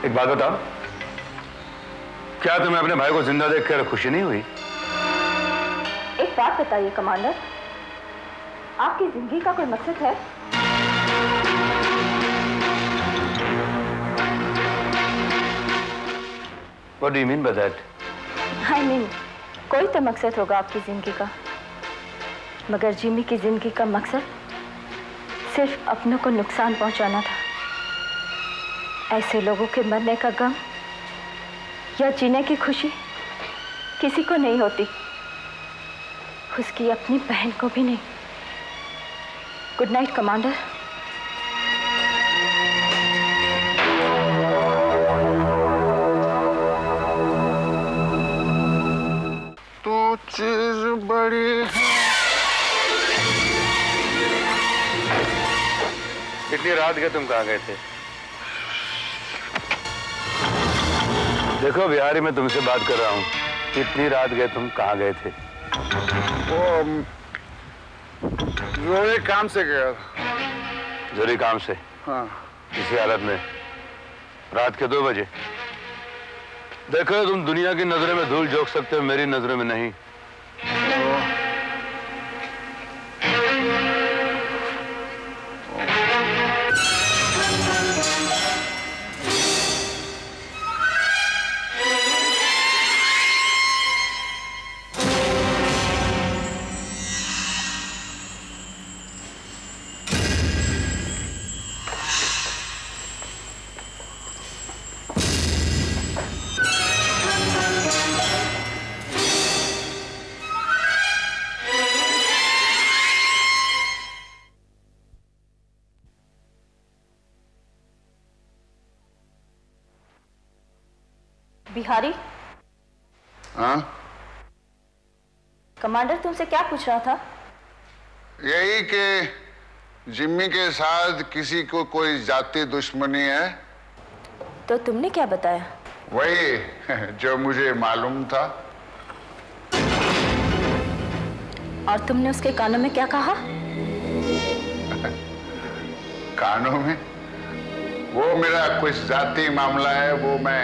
एक बात बताओ, क्या तुम्हें अपने भाई को जिंदा देखकर खुशी नहीं हुई? एक बात बताइए कमांडर, आपकी जिंदगी का कोई मकसद है? What do you mean by that? I mean, कोई तो मकसद होगा आपकी जिंदगी का, मगर जिमी की जिंदगी का मकसद सिर्फ अपनों को नुकसान पहुंचाना था। ऐसे लोगों के मरने का गम या जीने की खुशी किसी को नहीं होती, उसकी अपनी बहन को भी नहीं। Good night commander. तू चीज बड़ी है। इतनी रात के तुम कहाँ गए थे? देखो बिहारी, मैं तुमसे बात कर रहा हूँ। इतनी रात गए तुम कहाँ गए थे? वो जरूरी काम से गया। जरूरी काम से? हाँ। इसी हालत में रात के 2 बजे? देखो तुम दुनिया की नजरों में धूल झोंक सकते हो, मेरी नजरों में नहीं। बिहारी। हाँ? कमांडर तुमसे क्या पूछ रहा था? यही कि जिम्मी के साथ किसी को कोई जाति दुश्मनी है। तो तुमने क्या बताया? वही जो मुझे मालूम था। और तुमने उसके कानों में क्या कहा? कानों में? वो मेरा कुछ जाति मामला है, वो मैं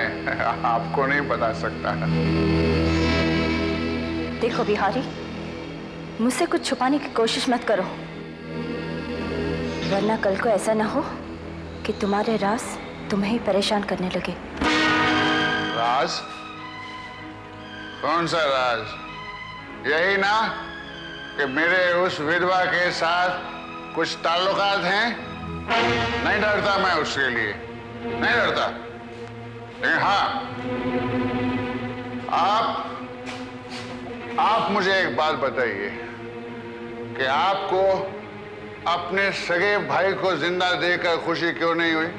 आपको नहीं बता सकता। देखो बिहारी, मुझसे कुछ छुपाने की कोशिश मत करो, वरना कल को ऐसा ना हो कि तुम्हारे राज तुम्हें ही परेशान करने लगे। राज? कौन सा राज? यही ना कि मेरे उस विधवा के साथ कुछ ताल्लुकात हैं। नहीं डरता मैं उसके लिए, नहीं डरता। लेकिन हाँ, आप मुझे एक बात बताइए कि आपको अपने सगे भाई को जिंदा देखकर खुशी क्यों नहीं हुई?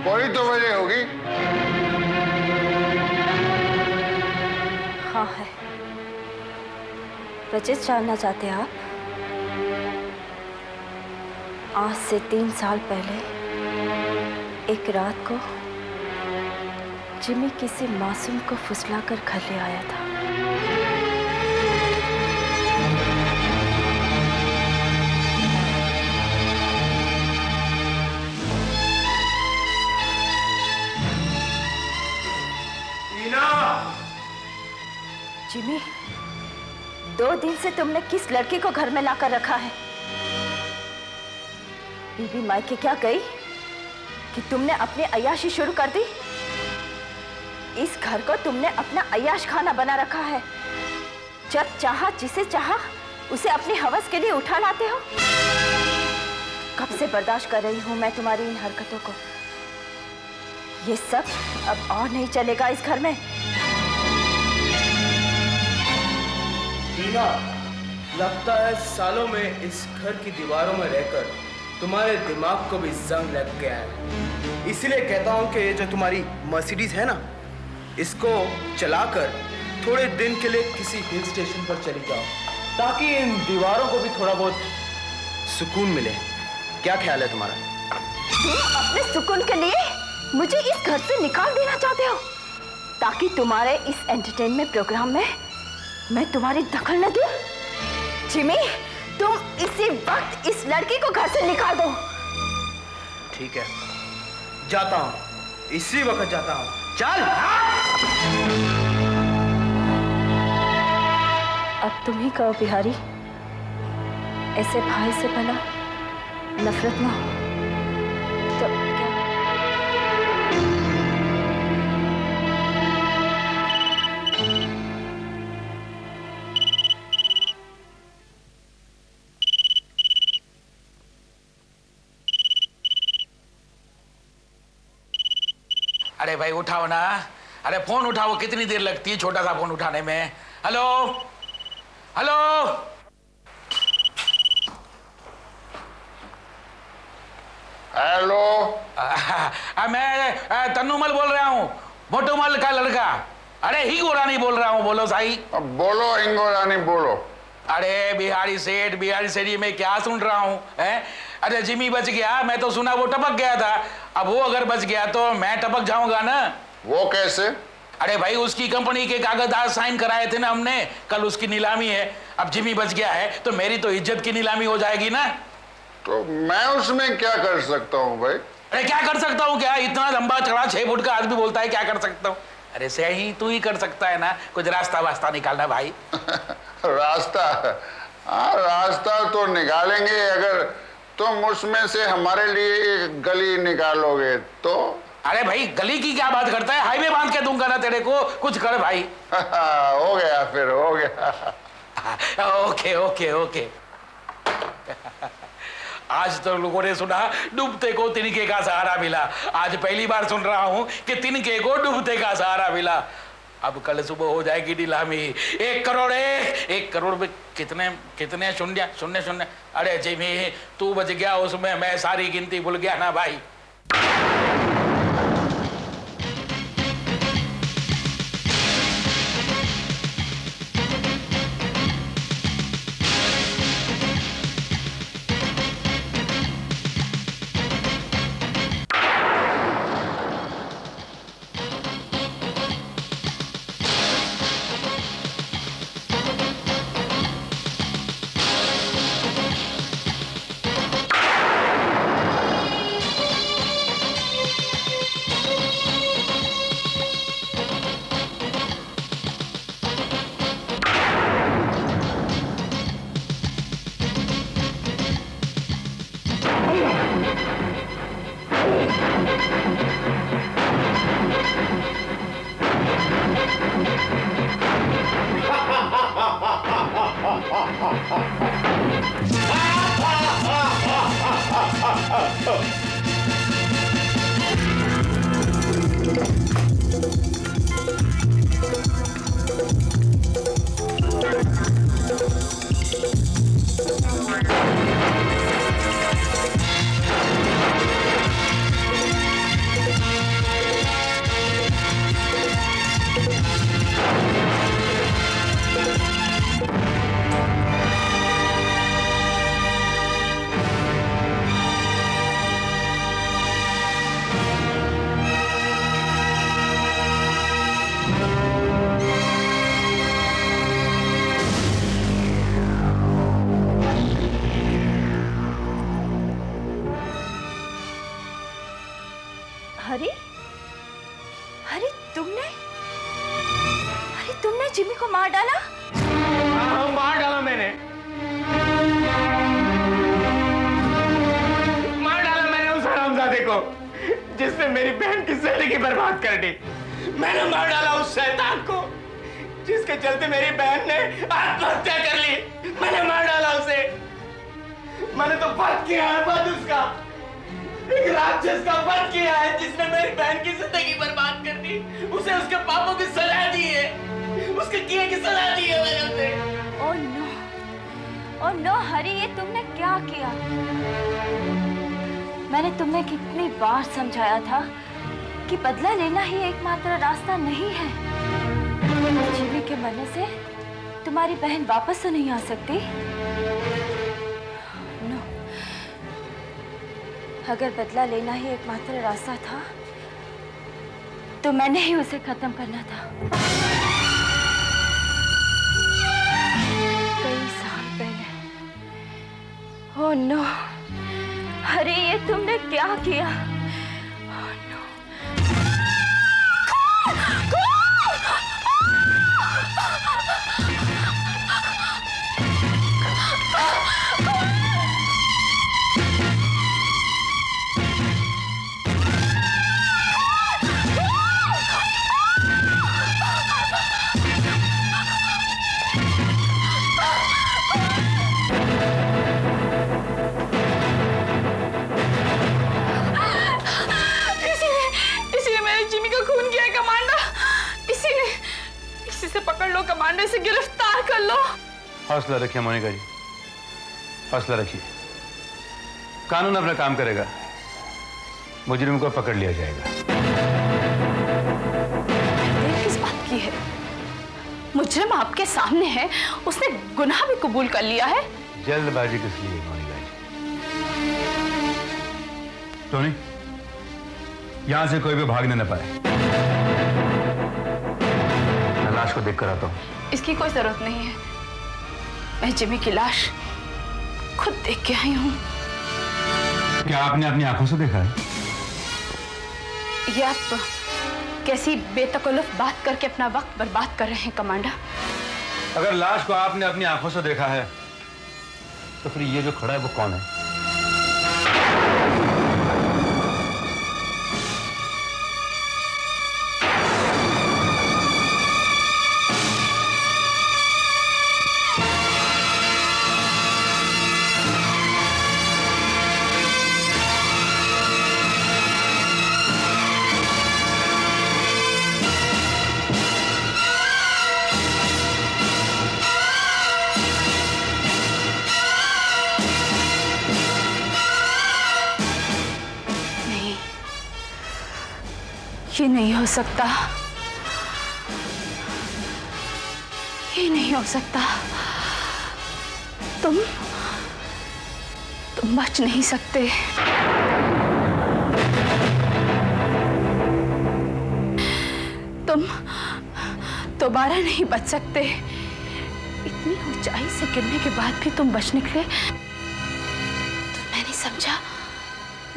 कोई तो वजह होगी। हाँ है। वजह जानना चाहते हैं आप? आज से 3 साल पहले एक रात को जिमी किसी मासूम को फुसलाकर घर ले आया था। जिमी, 2 दिन से तुमने किस लड़की को घर में लाकर रखा है? बीबी मायके क्या गई कि तुमने अपनी अय्याशी शुरू कर दी? इस घर को तुमने अपना अय्याश खाना बना रखा है। जब चाहा जिसे चाहा उसे अपनी हवस के लिए उठा लाते हो। कब से बर्दाश्त कर रही हूं मैं तुम्हारी इन हरकतों को। ये सब अब और नहीं चलेगा इस घर में। टीना, लगता है सालों में इस घर की दीवारों में रहकर तुम्हारे दिमाग को भी जंग लग गया है। इसीलिए कहता हूँ कि ये जो तुम्हारी मर्सिडीज है ना, इसको चलाकर थोड़े दिन के लिए किसी हिल स्टेशन पर चली जाओ, ताकि इन दीवारों को भी थोड़ा बहुत सुकून मिले। क्या ख्याल है तुम्हारा? तुम अपने सुकून के लिए मुझे इस घर से निकाल देना चाहते हो, ताकि तुम्हारे इस एंटरटेनमेंट प्रोग्राम में मैं तुम्हारी दखल न दूं? जिमी, तुम इसी वक्त इस लड़की को घर से निकाल दो। ठीक है, जाता हूं, इसी वक्त जाता हूं। चल। अब तुम ही कहो बिहारी, ऐसे भाई से भला नफरत ना हो तो क्या? अरे भाई उठाओ ना, अरे फोन उठाओ, कितनी देर लगती है छोटा सा फोन उठाने में। Hello hello. हेलो। मैं तन्नूमल बोल रहा हूँ, मोटूमल का लड़का। अरे हिंगोरानी बोल रहा हूँ, बोलो साई। अब बोलो हिंगोरानी बोलो। अरे बिहारी सेठ ये मैं क्या सुन रहा हूँ? अरे जिमी बच गया, मैं तो सुना वो टपक गया था। अब वो अगर बच गया तो मैं टपक जाऊंगा ना। वो कैसे? अरे भाई उसकी कंपनी के कागज आज साइन कराए थे ना हमने, कल उसकी नीलामी है। अब जिमी बच गया है तो मेरी तो इज्जत की नीलामी हो जाएगी ना। तो मैं उसमें क्या कर सकता हूँ भाई? अरे क्या कर सकता हूँ क्या? इतना लंबा चढ़ा 6 फुट का आदमी बोलता है क्या कर सकता हूँ? अरे सही तू ही कर सकता है ना, कुछ रास्ता वास्ता निकालना भाई। रास्ता? हाँ रास्ता तो निकालेंगे, अगर तुम उसमें से हमारे लिए एक गली निकालोगे तो। अरे भाई गली की क्या बात करता है, हाईवे बांध के दूंगा ना तेरे को, कुछ कर भाई। हो गया फिर, हो गया। Okay okay okay. आज तो लोगों ने सुना डूबते को तिनके का सहारा मिला, आज पहली बार सुन रहा हूं कि तिनके को डूबते का सहारा मिला। अब कल सुबह हो जाएगी नीलामी। 1 करोड़ 1 करोड़ में कितने कितने शून्य शून्य शून्य। अरे जिमी तू बच गया उसमें, मैं सारी गिनती भूल गया ना भाई। तुमने जिमी को मार डाला? हाँ, मार डाला मैंने। मार डाला मैंने उस हरामजादे को जिसने मेरी बहन की जिंदगी बर्बाद कर दी। मैंने मार डाला उस शैतान को जिसके चलते मेरी बहन ने आत्महत्या कर ली। मैंने मार डाला उसे। मैंने तो वध किया है, वध उसका। एक राक्षस का वध किया है जिसने मेरी बहन की जिंदगी बर्बाद कर दी। उसे उसके पापों की सजा दी है, उसके किए की सजा दी है मैंने उसे। ओह नो हरी, ये तुमने क्या किया? मैंने तुम्हें कितनी बार समझाया था कि बदला लेना ही एकमात्र रास्ता नहीं है। जिमी के मरने से तुम्हारी बहन वापस तो नहीं आ सकती। नो, अगर बदला लेना ही एकमात्र रास्ता था तो मैंने ही उसे खत्म करना था। कई साल पहले। ओह नो अरे ये तुमने क्या किया? कमांडर से गिरफ्तार कर लो। हौसला रखिए मोनिका जी, हौसला रखिए। कानून अपना काम करेगा, मुजरिम को पकड़ लिया जाएगा। किस बात की है? मुजरिम आपके सामने है, उसने गुनाह भी कबूल कर लिया है। जल्दबाजी किस लिए मोनिका जी? टोनी, यहां से कोई भी भागने न पाए। मैं लाश को देख कर आता हूं। इसकी कोई जरूरत नहीं है, मैं जिमी की लाश खुद देख के आई हूं। क्या आपने अपनी आंखों से देखा है? ये आप कैसी बेतकल्लुफ बात करके अपना वक्त बर्बाद कर रहे हैं कमांडर? अगर लाश को आपने अपनी आंखों से देखा है तो फिर ये जो खड़ा है वो कौन है? ये नहीं हो सकता, ये नहीं हो सकता। तुम बच नहीं सकते। तुम दोबारा नहीं बच सकते। इतनी ऊंचाई से गिरने के बाद भी तुम बच निकले तो मैंने समझा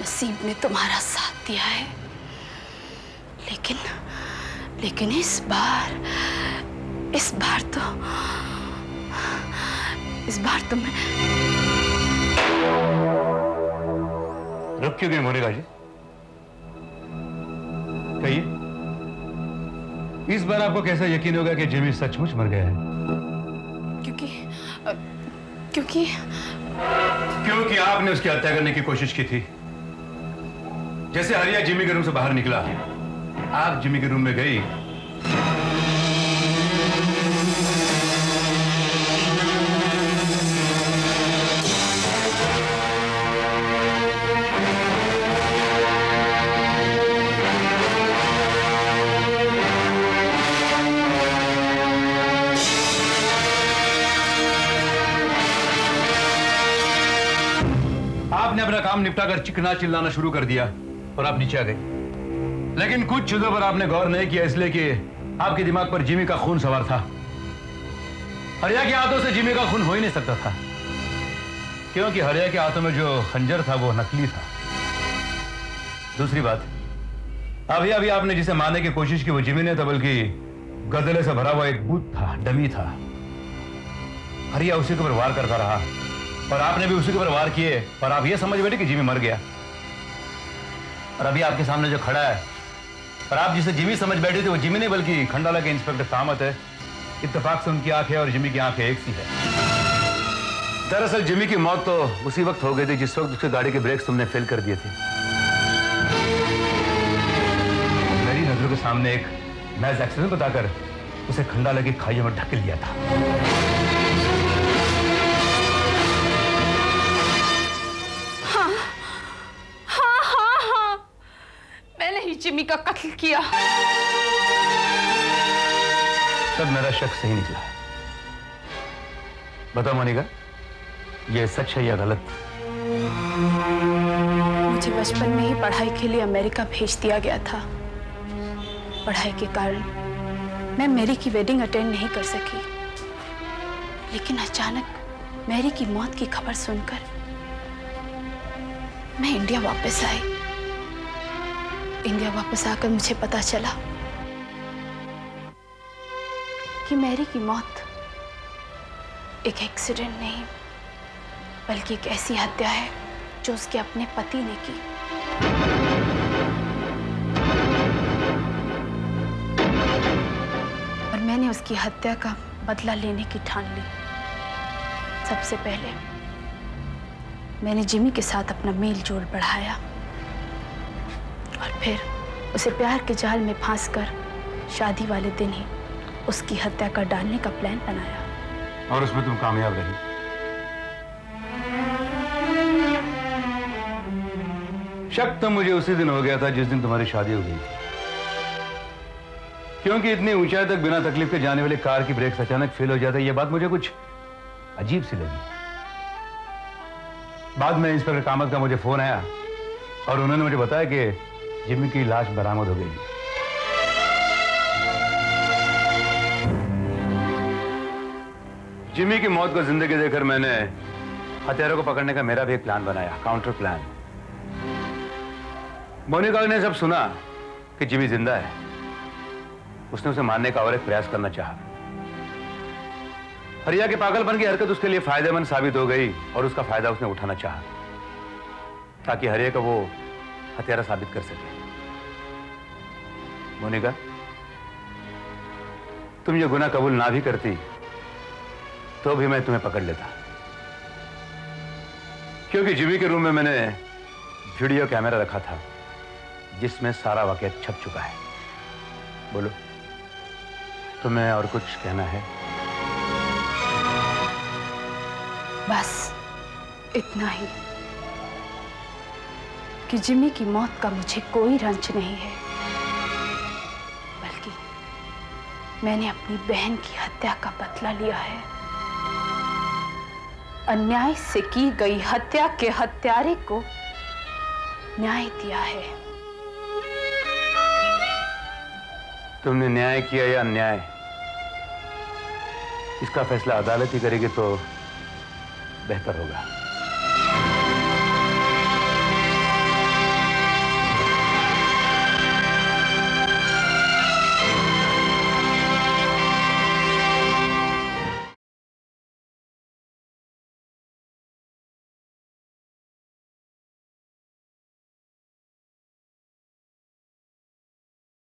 नसीब ने तुम्हारा साथ दिया है। लेकिन इस बार तुम रुक क्यों गए मोनिका जी? कहिए, इस बार आपको कैसा यकीन होगा कि जिमी सचमुच मर गया है? क्योंकि आपने उसकी हत्या करने की कोशिश की थी। जैसे हरिया जिमी के रूम से बाहर निकला, आप जिमी के रूम में गई। आपने अपना काम निपटाकर चिकना चिल्लाना शुरू कर दिया और आप नीचे आ गई। लेकिन कुछ चीजों पर आपने गौर नहीं किया, इसलिए कि आपके दिमाग पर जिमी का खून सवार था। हरिया के हाथों से जिमी का खून हो ही नहीं सकता था, क्योंकि हरिया के हाथों में जो खंजर था वो नकली था। दूसरी बात, अभी आपने जिसे मारने की कोशिश की वो जिमी ने था, बल्कि गदले से भरा हुआ एक बूत था, डमी था। हरिया उसी के ऊपर वार करता रहा और आपने भी उसी के ऊपर वार किए और आप ये समझ बैठे कि जिमी मर गया। और अभी आपके सामने जो खड़ा है और आप जिसे जिमी समझ बैठे थे वो जिमी नहीं बल्कि खंडाला के इंस्पेक्टर कामत है। इत्तेफाक से उनकी आंखें और जिमी की आंखें एक सी है। दरअसल जिमी की मौत तो उसी वक्त हो गई थी जिस वक्त उसकी गाड़ी के ब्रेक्स तुमने फेल कर दिए थे। मेरी नजरों के सामने एक महज एक्सीडेंट बताकर उसे खंडाला की खाइयों में ढकेल दिया था। जिमी का कत्ल किया। तब मेरा शक सही निकला। बताओ मोनिका, ये सच है या गलत? मुझे बचपन में ही पढ़ाई के लिए अमेरिका भेज दिया गया था। पढ़ाई के कारण मैं मैरी की वेडिंग अटेंड नहीं कर सकी। लेकिन अचानक मैरी की मौत की खबर सुनकर मैं इंडिया वापस आई। इंडिया वापस आकर मुझे पता चला कि मैरी की मौत एक एक्सीडेंट नहीं, बल्कि एक ऐसी हत्या है जो उसके अपने पति ने की। और मैंने उसकी हत्या का बदला लेने की ठान ली। सबसे पहले मैंने जिमी के साथ अपना मेल जोल बढ़ाया और फिर उसे प्यार के जाल में फांसकर शादी वाले दिन ही उसकी हत्या कर डालने का प्लान बनाया। और उसमें तुम कामयाब रही। शक तो मुझे उसी दिन हो गया था जिस दिन तुम्हारी शादी हो गई, क्योंकि इतनी ऊंचाई तक बिना तकलीफ के जाने वाली कार की ब्रेक अचानक फेल हो जाता है, यह बात मुझे कुछ अजीब सी लगी। बाद में इंस्पेक्टर कामत का मुझे फोन आया और उन्होंने मुझे बताया कि जिमी की लाश बरामद हो गई। जिमी की मौत को जिंदगी देकर मैंने हत्यारों को पकड़ने का मेरा भी एक प्लान बनाया, काउंटर प्लान। मोनिका ने जब सुना कि जिमी जिंदा है, उसने उसे मारने का और एक प्रयास करना चाहा। हरिया के पागलपन की हरकत उसके लिए फायदेमंद साबित हो गई और उसका फायदा उसने उठाना चाहा ताकि हरिया को वो हत्यारा साबित कर सके। मोनिका, तुम ये गुनाह कबूल ना भी करती तो भी मैं तुम्हें पकड़ लेता, क्योंकि जिमी के रूम में मैंने वीडियो कैमरा रखा था जिसमें सारा वाकया छप चुका है। बोलो, तुम्हें और कुछ कहना है? बस इतना ही कि जिमी की मौत का मुझे कोई रंज नहीं है, बल्कि मैंने अपनी बहन की हत्या का बदला लिया है। अन्याय से की गई हत्या के हत्यारे को न्याय दिया है। तुमने न्याय किया या अन्याय, इसका फैसला अदालत ही करेगी तो बेहतर होगा।